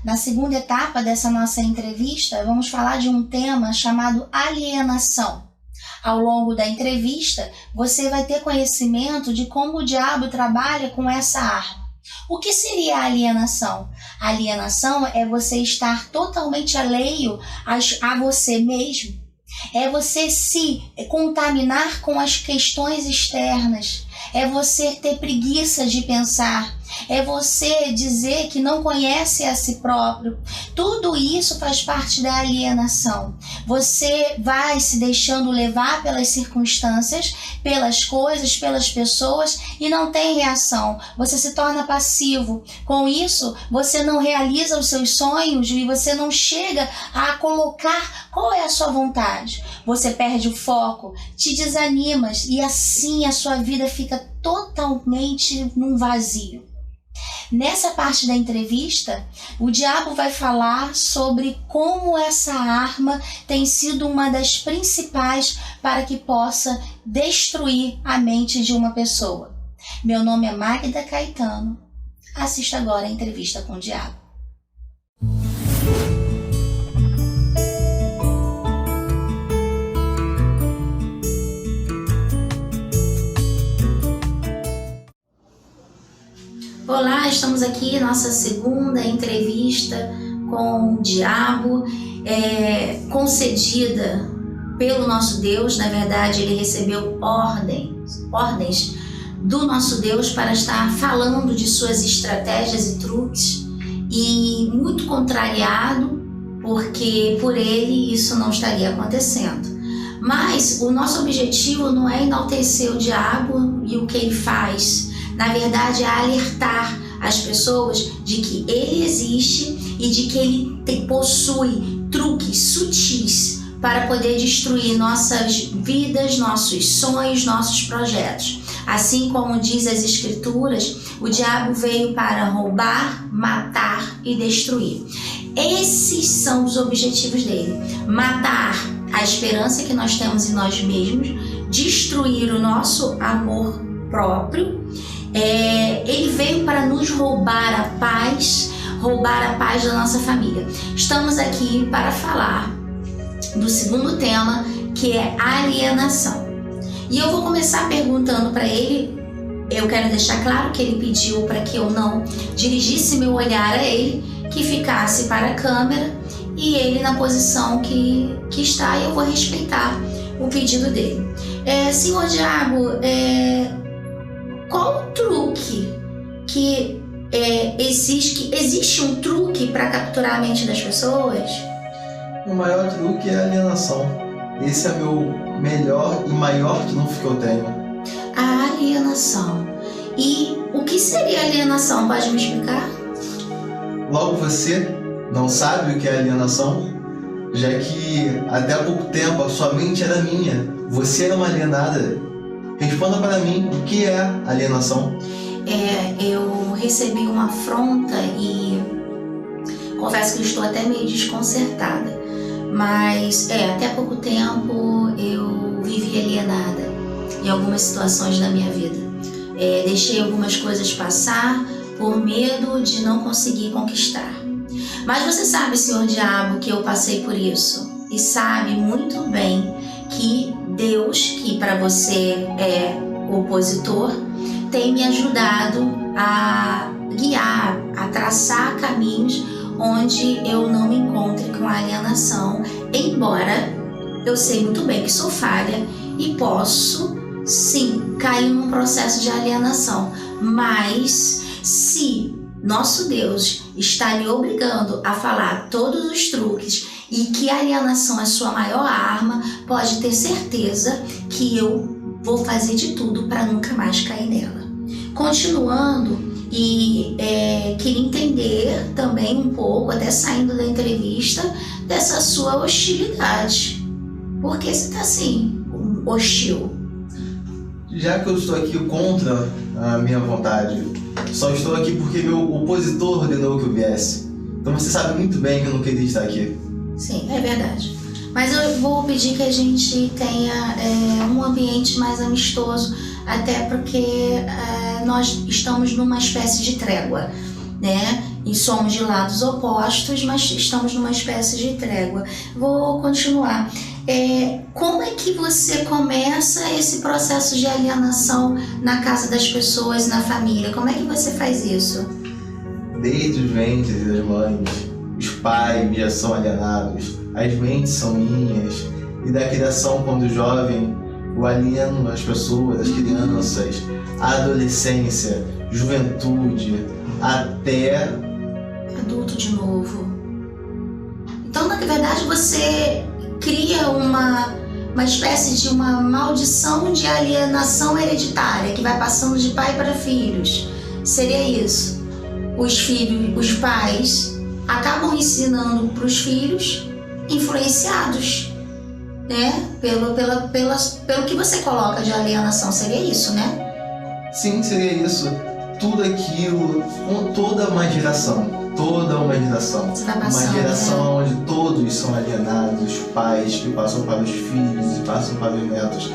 Na segunda etapa dessa nossa entrevista, vamos falar de um tema chamado alienação. Ao longo da entrevista, você vai ter conhecimento de como o diabo trabalha com essa arma. O que seria a alienação? A alienação é você estar totalmente alheio a você mesmo. É você se contaminar com as questões externas. É você ter preguiça de pensar. É você dizer que não conhece a si próprio. Tudo isso faz parte da alienação. Você vai se deixando levar pelas circunstâncias, pelas coisas, pelas pessoas e não tem reação. Você se torna passivo. Com isso, você não realiza os seus sonhos e você não chega a colocar qual é a sua vontade. Você perde o foco, te desanimas e assim a sua vida fica totalmente num vazio. Nessa parte da entrevista, o diabo vai falar sobre como essa arma tem sido uma das principais para que possa destruir a mente de uma pessoa. Meu nome é Magda Caetano. Assista agora a entrevista com o diabo. Olá, estamos aqui nossa segunda entrevista com o diabo, concedida pelo nosso Deus. Na verdade, ele recebeu ordens do nosso Deus para estar falando de suas estratégias e truques, e muito contrariado, porque por ele isso não estaria acontecendo. Mas o nosso objetivo não é enaltecer o diabo e o que ele faz. Na verdade, é alertar as pessoas de que ele existe e de que ele possui truques sutis para poder destruir nossas vidas, nossos sonhos, nossos projetos. Assim como diz as Escrituras, o diabo veio para roubar, matar e destruir. Esses são os objetivos dele: matar a esperança que nós temos em nós mesmos, destruir o nosso amor próprio. Ele veio para nos roubar a paz da nossa família. Estamos aqui para falar do segundo tema, que é alienação. E eu vou começar perguntando para ele. Eu quero deixar claro que ele pediu para que eu não dirigisse meu olhar a ele, que ficasse para a câmera e ele na posição que está, e eu vou respeitar o pedido dele. Senhor Diabo, qual o truque que existe? Existe um truque para capturar a mente das pessoas? O maior truque é a alienação. Esse é meu melhor e maior trunfo que eu tenho. A alienação. E o que seria alienação? Pode me explicar? Logo, você não sabe o que é alienação, já que até há pouco tempo a sua mente era minha. Você era uma alienada. Responda para mim, o que é alienação? Eu recebi uma afronta e confesso que estou até meio desconcertada. Mas até há pouco tempo eu vivi alienada em algumas situações da minha vida. Deixei algumas coisas passar por medo de não conseguir conquistar. Mas você sabe, Senhor Diabo, que eu passei por isso. E sabe muito bem que Deus, que para você é opositor, tem me ajudado a guiar, a traçar caminhos onde eu não me encontre com a alienação, embora eu sei muito bem que sou falha e posso, sim, cair num processo de alienação. Mas se nosso Deus está lhe obrigando a falar todos os truques e que a alienação é sua maior arma, pode ter certeza que eu vou fazer de tudo para nunca mais cair nela. Continuando, e queria entender também um pouco, até saindo da entrevista, dessa sua hostilidade. Por que você está assim, hostil? Já que eu estou aqui contra a minha vontade, só estou aqui porque meu opositor ordenou que eu viesse. Então você sabe muito bem que eu não queria estar aqui. Sim, é verdade. Mas eu vou pedir que a gente tenha um ambiente mais amistoso, até porque nós estamos numa espécie de trégua. né? E somos de lados opostos, mas estamos numa espécie de trégua. Vou continuar. Como é que você começa esse processo de alienação na casa das pessoas, na família? Como é que você faz isso? Desde os ventres das mães, os pais já são alienados, as mentes são minhas, e da criação, quando jovem, o alieno as pessoas, as crianças, a adolescência, juventude, até adulto de novo. Então, na verdade, você cria uma espécie de uma maldição de alienação hereditária que vai passando de pai para filhos. Seria isso. Os pais acabam ensinando para os filhos, influenciados, né? Pelo que você coloca de alienação. Seria isso, né? Sim, seria isso. Tudo aquilo, toda uma geração. Você vai passando, uma geração, né? Onde todos são alienados, os pais que passam para os filhos e passam para os netos,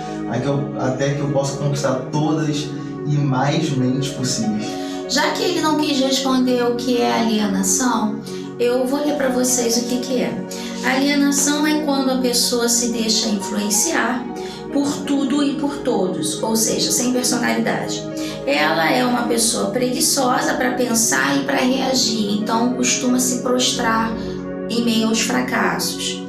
até que eu possa conquistar todas e mais mentes possíveis. Já que ele não quis responder o que é alienação, eu vou ler para vocês o que é. Alienação é quando a pessoa se deixa influenciar por tudo e por todos, ou seja, sem personalidade. Ela é uma pessoa preguiçosa para pensar e para reagir, então costuma se prostrar em meio aos fracassos.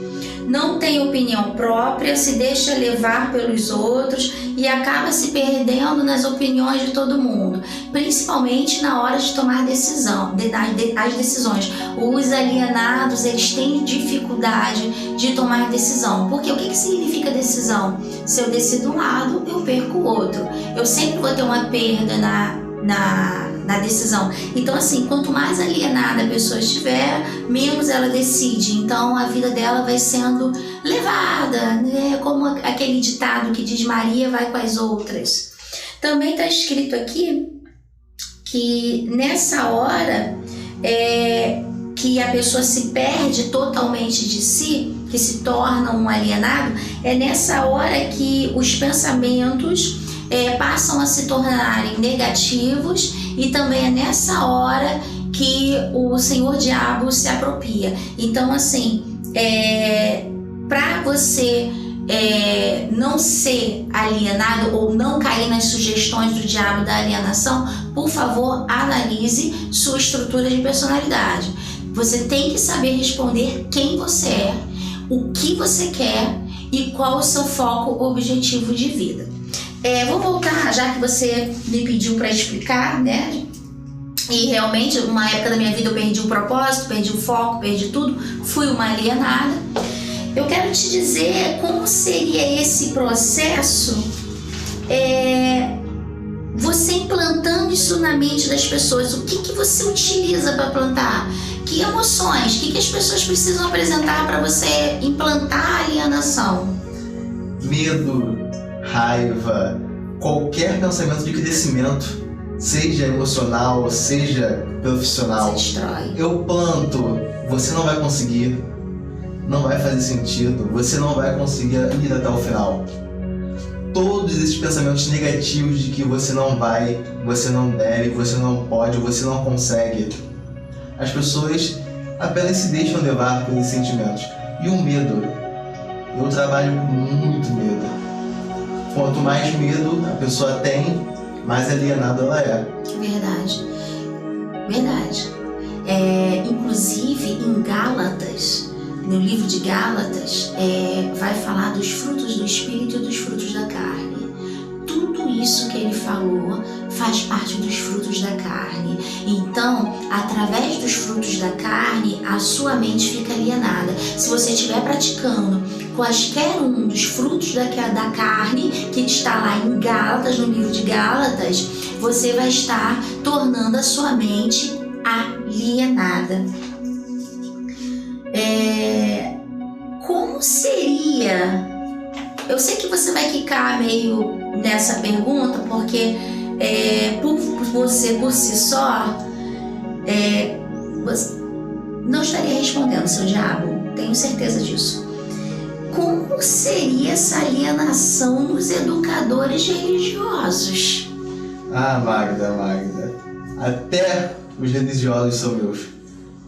Não tem opinião própria, se deixa levar pelos outros e acaba se perdendo nas opiniões de todo mundo, principalmente na hora de tomar as decisões. Os alienados, eles têm dificuldade de tomar decisão. Porque o que significa decisão? Se eu decido um lado, eu perco o outro. Eu sempre vou ter uma perda na decisão. Então, assim, quanto mais alienada a pessoa estiver, menos ela decide. Então, a vida dela vai sendo levada, né? Como aquele ditado que diz: Maria vai com as outras. Também está escrito aqui que nessa hora que a pessoa se perde totalmente de si, que se torna um alienado, é nessa hora que os pensamentos passam a se tornarem negativos, e também é nessa hora que o Senhor Diabo se apropria. Então, assim, para você não ser alienado ou não cair nas sugestões do diabo da alienação, por favor, analise sua estrutura de personalidade. Você tem que saber responder quem você é, o que você quer e qual o seu foco objetivo de vida. Vou voltar, já que você me pediu para explicar, né? E realmente, uma época da minha vida eu perdi o propósito, perdi o foco, perdi tudo, fui uma alienada. Eu quero te dizer como seria esse processo, você implantando isso na mente das pessoas. O que você utiliza para plantar? Que emoções? O que as pessoas precisam apresentar para você implantar a alienação? Medo, raiva, qualquer pensamento de crescimento, seja emocional, seja profissional. Você destrói. Eu planto, você não vai conseguir, não vai fazer sentido, você não vai conseguir ir até o final. Todos esses pensamentos negativos de que você não vai, você não deve, você não pode, você não consegue, as pessoas apenas se deixam levar pelos sentimentos. E o medo, eu trabalho com muito medo. Quanto mais medo a pessoa tem, mais alienada ela é. Verdade. Inclusive em Gálatas, no livro de Gálatas, vai falar dos frutos do Espírito e dos frutos da carne. Tudo isso que ele falou faz parte dos frutos da carne. Então, através dos frutos da carne, a sua mente fica alienada. Se você estiver praticando quaisquer um dos frutos da carne, que está lá em Gálatas, no livro de Gálatas, você vai estar tornando a sua mente alienada. Como seria? Eu sei que você vai ficar meio nessa pergunta, porque por você por si só, você não estaria respondendo, seu diabo, tenho certeza disso. Como seria essa alienação nos educadores religiosos? Magda, até os religiosos são meus.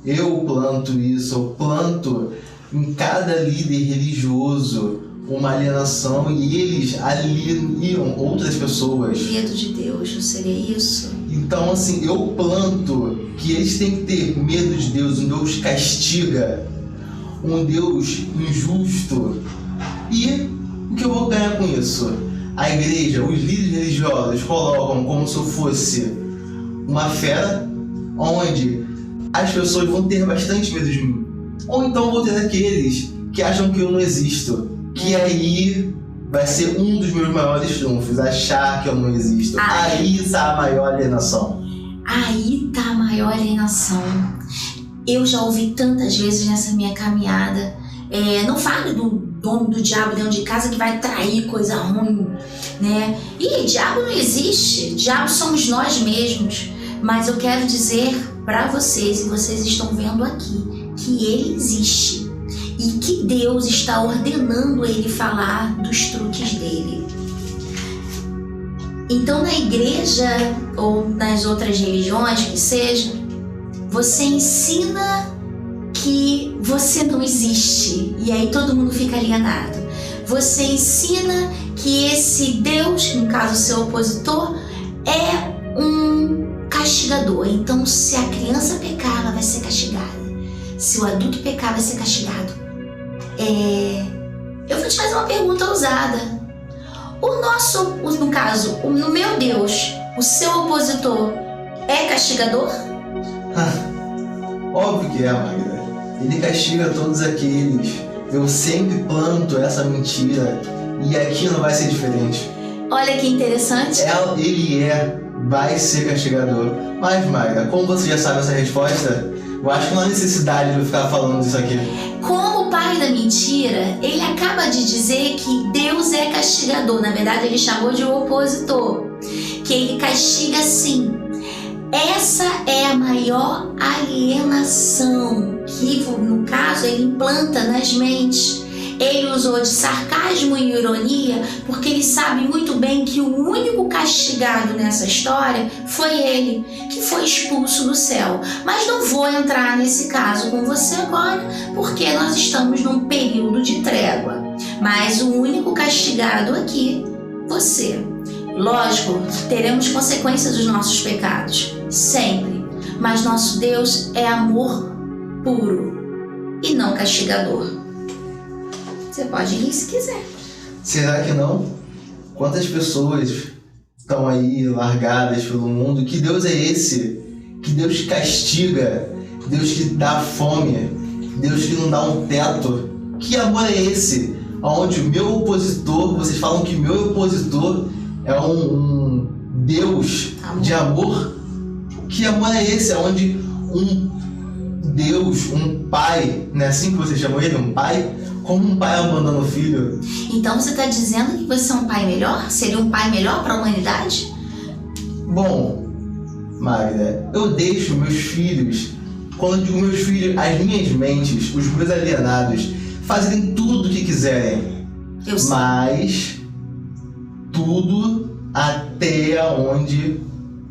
Eu planto isso, eu planto em cada líder religioso uma alienação e eles alienam outras pessoas. Medo de Deus, não seria isso? Então, assim, eu planto que eles têm que ter medo de Deus, um Deus castiga, um Deus injusto. E o que eu vou ganhar com isso? A igreja, os líderes religiosos colocam como se eu fosse uma fera, onde as pessoas vão ter bastante medo de mim. Ou então vou ter aqueles que acham que eu não existo, que aí vai ser um dos meus maiores trunfos, achar que eu não existo. Aí tá a maior alienação. Aí tá a maior alienação. Eu já ouvi tantas vezes nessa minha caminhada, não fale do dono do diabo dentro de casa que vai trair coisa ruim, né? E diabo não existe, diabo somos nós mesmos. Mas eu quero dizer para vocês, e vocês estão vendo aqui, que ele existe e que Deus está ordenando ele falar dos truques dele. Então, na igreja ou nas outras religiões que seja, você ensina que você não existe e aí todo mundo fica alienado. Você ensina que esse Deus, no caso seu opositor, é um castigador. Então, se a criança pecar, ela vai ser castigada. Se o adulto pecar, vai ser castigado. Eu vou te fazer uma pergunta ousada. No caso, no meu Deus, o seu opositor é castigador? Óbvio que é, Magda. Ele castiga todos aqueles. Eu sempre planto essa mentira e aqui não vai ser diferente. Olha que interessante. Ele vai ser castigador. Mas, Magda, como você já sabe essa resposta, eu acho que não há necessidade de eu ficar falando isso aqui. Como o pai da mentira, ele acaba de dizer que Deus é castigador. Na verdade, ele chamou de opositor. Que ele castiga sim. Essa é a maior alienação que, no caso, ele implanta nas mentes. Ele usou de sarcasmo e ironia porque ele sabe muito bem que o único castigado nessa história foi ele, que foi expulso do céu. Mas não vou entrar nesse caso com você agora, porque nós estamos num período de trégua. Mas o único castigado aqui, você. Lógico, teremos consequências dos nossos pecados, sempre. Mas nosso Deus é amor puro e não castigador. Você pode rir se quiser. Será que não? Quantas pessoas estão aí largadas pelo mundo? Que Deus é esse? Que Deus castiga? Deus que dá fome? Deus que não dá um teto? Que amor é esse? Onde o meu opositor, vocês falam que meu opositor é um Deus de amor? Que amor é esse? Onde um Deus, um pai, não é assim que vocês chamam ele? Um pai? Como um pai abandona o filho? Então você está dizendo que você é um pai melhor? Seria um pai melhor para a humanidade? Bom, Magda, eu deixo meus filhos, quando eu digo meus filhos, as minhas mentes, os meus alienados, fazerem tudo o que quiserem. Eu sei. Mas tudo até onde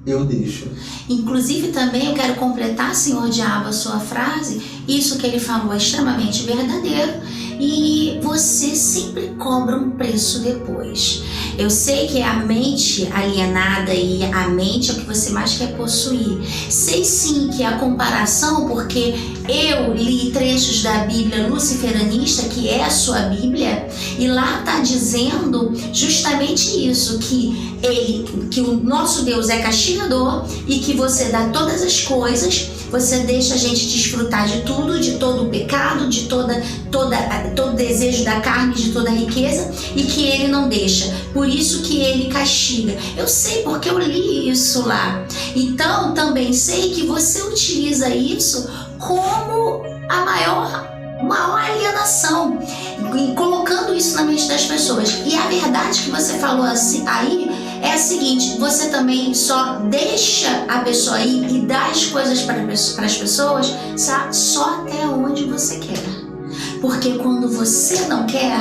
eu deixo. Inclusive também eu quero completar, Senhor Diabo, a sua frase. Isso que ele falou é extremamente verdadeiro. E você sempre cobra um preço depois. Eu sei que é a mente alienada e a mente é o que você mais quer possuir. Sei sim que a comparação, porque eu li trechos da Bíblia luciferanista, que é a sua Bíblia, e lá está dizendo justamente isso, que o nosso Deus é castigador e que você dá todas as coisas, você deixa a gente desfrutar de tudo, de todo o pecado, de todo desejo da carne, de toda a riqueza, e que ele não deixa. Por isso que ele castiga. Eu sei porque eu li isso lá. Então também sei que você utiliza isso como a maior alienação, colocando isso na mente das pessoas. E a verdade que você falou assim, aí é a seguinte: você também só deixa a pessoa ir e dá as coisas para as pessoas só até onde você quer. Porque quando você não quer,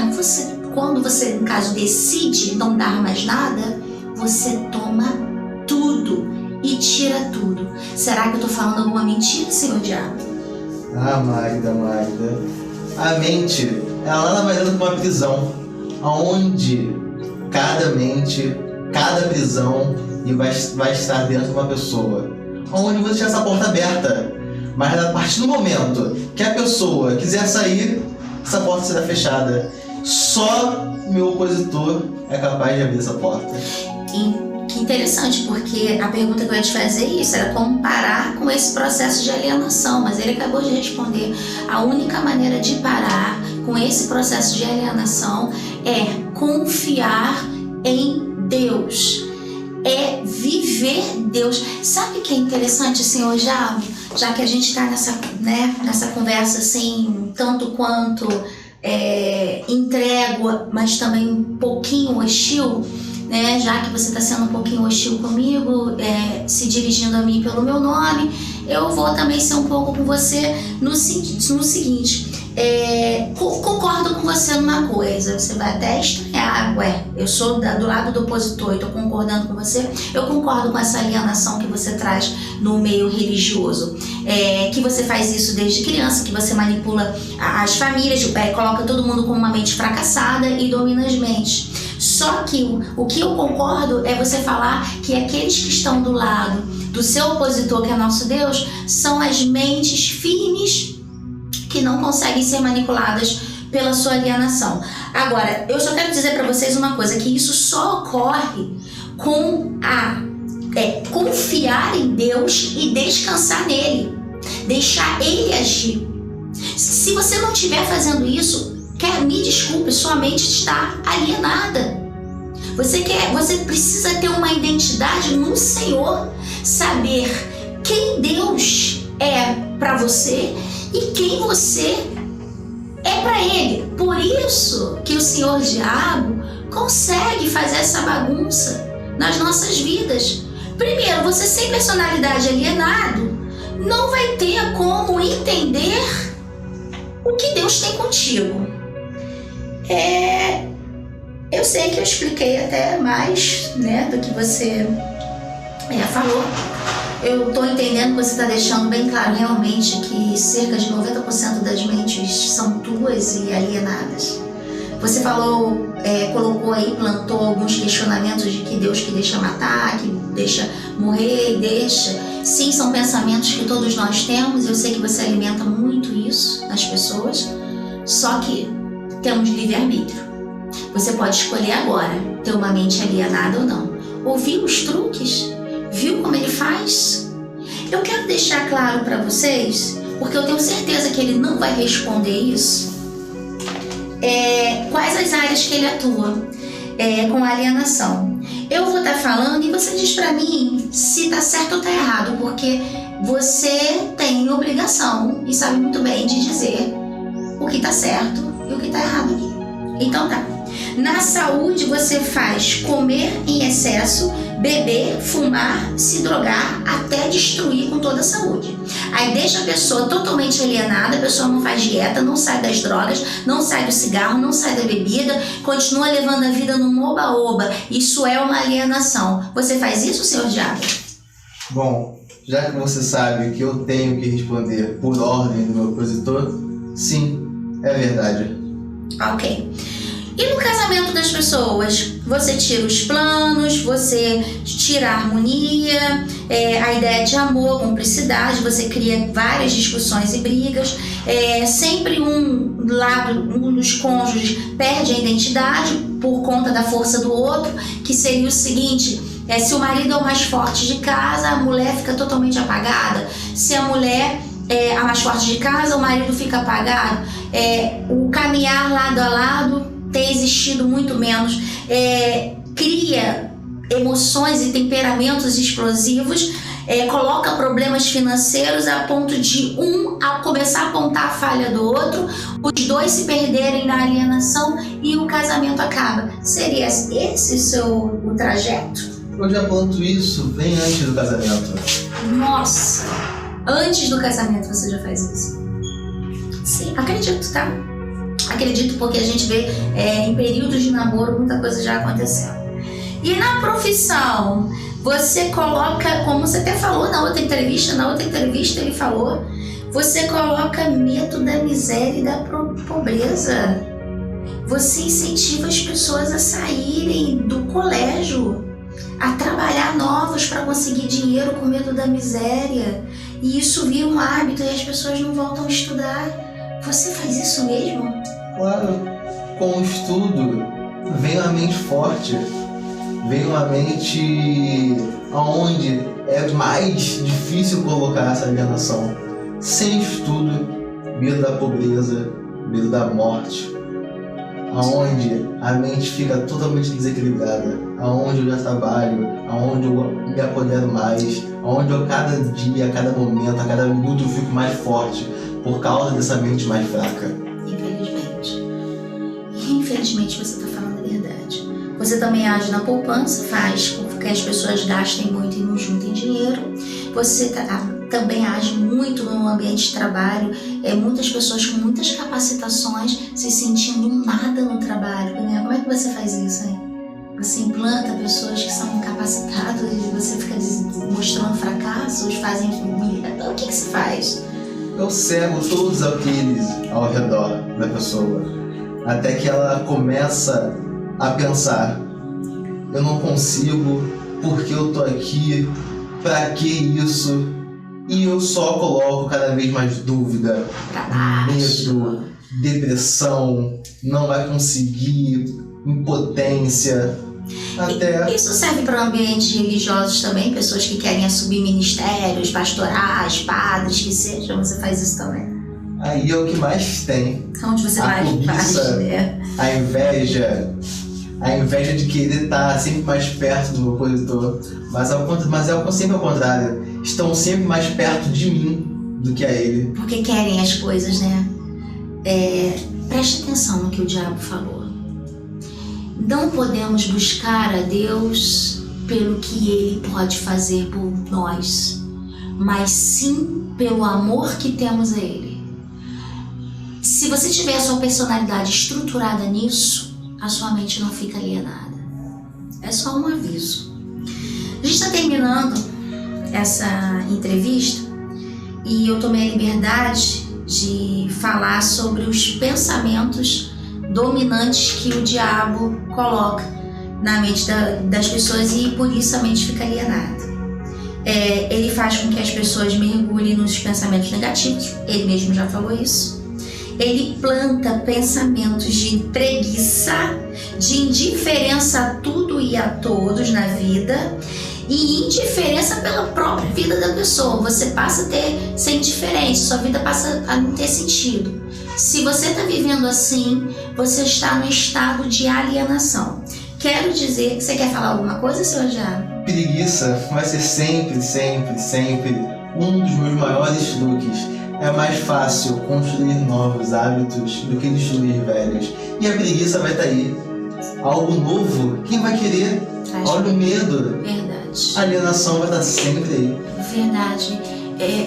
quando você, no caso, decide não dar mais nada, você toma tudo. e tira tudo. Será que eu estou falando alguma mentira, Senhor diabo? Ah, Magda. A mente, ela nada mais é do que uma prisão, onde cada mente, cada prisão vai estar dentro de uma pessoa, onde você deixa essa porta aberta, mas a partir do momento que a pessoa quiser sair, essa porta será fechada. Só meu opositor é capaz de abrir essa porta. Que interessante, porque a pergunta que eu ia te fazer é isso, era como parar com esse processo de alienação, mas ele acabou de responder. A única maneira de parar com esse processo de alienação é confiar em Deus, é viver Deus. Sabe o que é interessante, Senhor Diabo? Já que a gente está nessa conversa assim, tanto quanto intrégua, mas também um pouquinho hostil, né? Já que você está sendo um pouquinho hostil comigo, se dirigindo a mim pelo meu nome, eu vou também ser um pouco com você no seguinte, concordo com você numa coisa, você vai até estranhar, eu sou do lado do opositor e estou concordando com você, eu concordo com essa alienação que você traz no meio religioso, que você faz isso desde criança, que você manipula as famílias, coloca todo mundo com uma mente fracassada e domina as mentes. Só que o que eu concordo é você falar que aqueles que estão do lado do seu opositor, que é nosso Deus, são as mentes firmes que não conseguem ser manipuladas pela sua alienação. Agora, eu só quero dizer para vocês uma coisa, que isso só ocorre com confiar em Deus e descansar nele, deixar ele agir. Se você não estiver fazendo isso, me desculpe, sua mente está alienada. Você precisa ter uma identidade no Senhor, saber quem Deus é para você e quem você é para Ele. Por isso que o Senhor Diabo consegue fazer essa bagunça nas nossas vidas. Primeiro, você sem personalidade, alienado, não vai ter como entender o que Deus tem contigo. Eu sei que eu expliquei até mais, do que você falou. Eu estou entendendo que você está deixando bem claro realmente que cerca de 90% das mentes são tuas e alienadas. Você falou, colocou aí, plantou alguns questionamentos de que Deus que deixa matar, que deixa morrer e deixa. Sim, são pensamentos que todos nós temos, eu sei que você alimenta muito isso nas pessoas, só que temos livre-arbítrio. Você pode escolher agora ter uma mente alienada ou não. Ouviu os truques? Viu como ele faz? Eu quero deixar claro para vocês, porque eu tenho certeza que ele não vai responder isso, quais as áreas que ele atua com a alienação. Eu vou estar falando e você diz para mim se está certo ou está errado, porque você tem obrigação e sabe muito bem de dizer o que está certo e o que está errado aqui. Então tá. Na saúde você faz comer em excesso, beber, fumar, se drogar até destruir com toda a saúde. Aí deixa a pessoa totalmente alienada, a pessoa não faz dieta, não sai das drogas, não sai do cigarro, não sai da bebida, continua levando a vida no oba-oba. Isso é uma alienação. Você faz isso, Senhor Diabo? Bom, já que você sabe que eu tenho que responder por ordem do meu opositor, sim, é verdade. Ok. E no casamento das pessoas, você tira os planos, você tira a harmonia, a ideia de amor, cumplicidade, você cria várias discussões e brigas, sempre um dos cônjuges perde a identidade por conta da força do outro, que seria o seguinte, se o marido é o mais forte de casa, a mulher fica totalmente apagada, se a mulher é a mais forte de casa, o marido fica apagado, o caminhar lado a lado tem existido muito menos, cria emoções e temperamentos explosivos, coloca problemas financeiros a ponto de ao começar a apontar a falha do outro, os dois se perderem na alienação e o casamento acaba. Seria esse o trajeto? Eu já planto isso bem antes do casamento. Nossa! Antes do casamento você já faz isso? Sim, acredito, tá? Acredito, porque a gente vê em períodos de namoro muita coisa já aconteceu. E na profissão, Você coloca, como você até falou na outra entrevista ele falou, você coloca medo da miséria e da pobreza. Você incentiva as pessoas a saírem do colégio, a trabalhar novos para conseguir dinheiro com medo da miséria. E isso vira um hábito e as pessoas não voltam a estudar. Você faz isso mesmo? Claro, com o estudo vem uma mente forte, vem uma mente onde é mais difícil colocar essa alienação. Sem estudo, medo da pobreza, medo da morte, aonde a mente fica totalmente desequilibrada, aonde eu já trabalho, aonde eu me apodero mais, aonde eu cada dia, a cada momento, a cada minuto eu fico mais forte por causa dessa mente mais fraca. Infelizmente você está falando a verdade. Você também age na poupança, faz com que as pessoas gastem muito e não juntem dinheiro. Você também age muito no ambiente de trabalho. Muitas pessoas com muitas capacitações se sentindo nada no trabalho. Né? Como é que você faz isso, hein? Você implanta pessoas que são incapacitadas e você fica mostrando fracassos, fazem humilhação. O que você faz? Eu cego todos aqueles ao redor da pessoa, até que ela começa a pensar: eu não consigo, porque eu tô aqui, pra que isso? E eu só coloco cada vez mais dúvida, medo, depressão, não vai conseguir, impotência. Até... Isso serve para ambientes religiosos também, pessoas que querem assumir ministérios, pastorais, padres, que sejam, você faz isso também? Aí é o que mais tem. Onde você vai cobiça, a inveja de querer estar sempre mais perto do meu opositor, mas é sempre ao contrário, estão sempre mais perto de mim do que a ele. Porque querem as coisas, né? Preste atenção no que o diabo falou. Não podemos buscar a Deus pelo que Ele pode fazer por nós, mas sim pelo amor que temos a Ele. Se você tiver a sua personalidade estruturada nisso, a sua mente não fica alienada. É só um aviso. A gente está terminando essa entrevista e eu tomei a liberdade de falar sobre os pensamentos dominantes que o diabo coloca na mente das pessoas e por isso a mente fica alienada. Ele faz com que as pessoas mergulhem nos pensamentos negativos, ele mesmo já falou isso. Ele planta pensamentos de preguiça, de indiferença a tudo e a todos na vida e indiferença pela própria vida da pessoa. Você passa a ser indiferente, sua vida passa a não ter sentido. Se você está vivendo assim, você está no estado de alienação. Quero dizer que você quer falar alguma coisa, senhor Diabo? Preguiça vai ser sempre um dos meus maiores truques. É mais fácil construir novos hábitos do que destruir velhos. E a preguiça vai estar aí. Algo novo, quem vai querer? Olha o medo. Verdade. A alienação vai estar sempre aí. Verdade.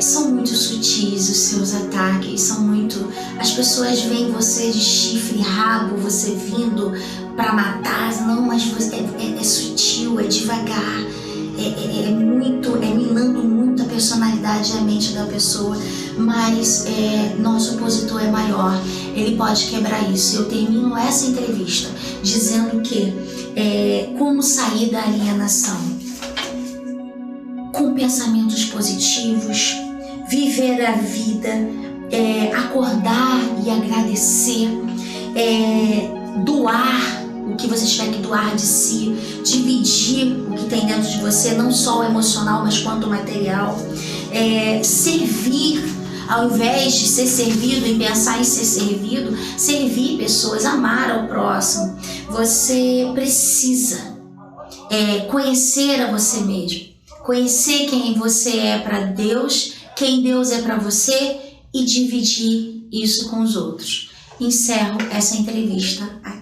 São muito sutis os seus ataques, são muito... As pessoas veem você de chifre e rabo, você vindo para matar, não, mas é sutil, é devagar, minando muito a personalidade e a mente da pessoa, mas nosso opositor é maior, ele pode quebrar isso. Eu termino essa entrevista dizendo que como sair da alienação? Com pensamentos positivos, viver a vida, acordar e agradecer, doar o que você tiver que doar de si, dividir o que tem dentro de você, não só o emocional, mas quanto o material, servir, ao invés de ser servido e pensar em ser servido, servir pessoas, amar ao próximo. Você precisa conhecer a você mesmo. Conhecer quem você é para Deus, quem Deus é para você e dividir isso com os outros. Encerro essa entrevista aqui.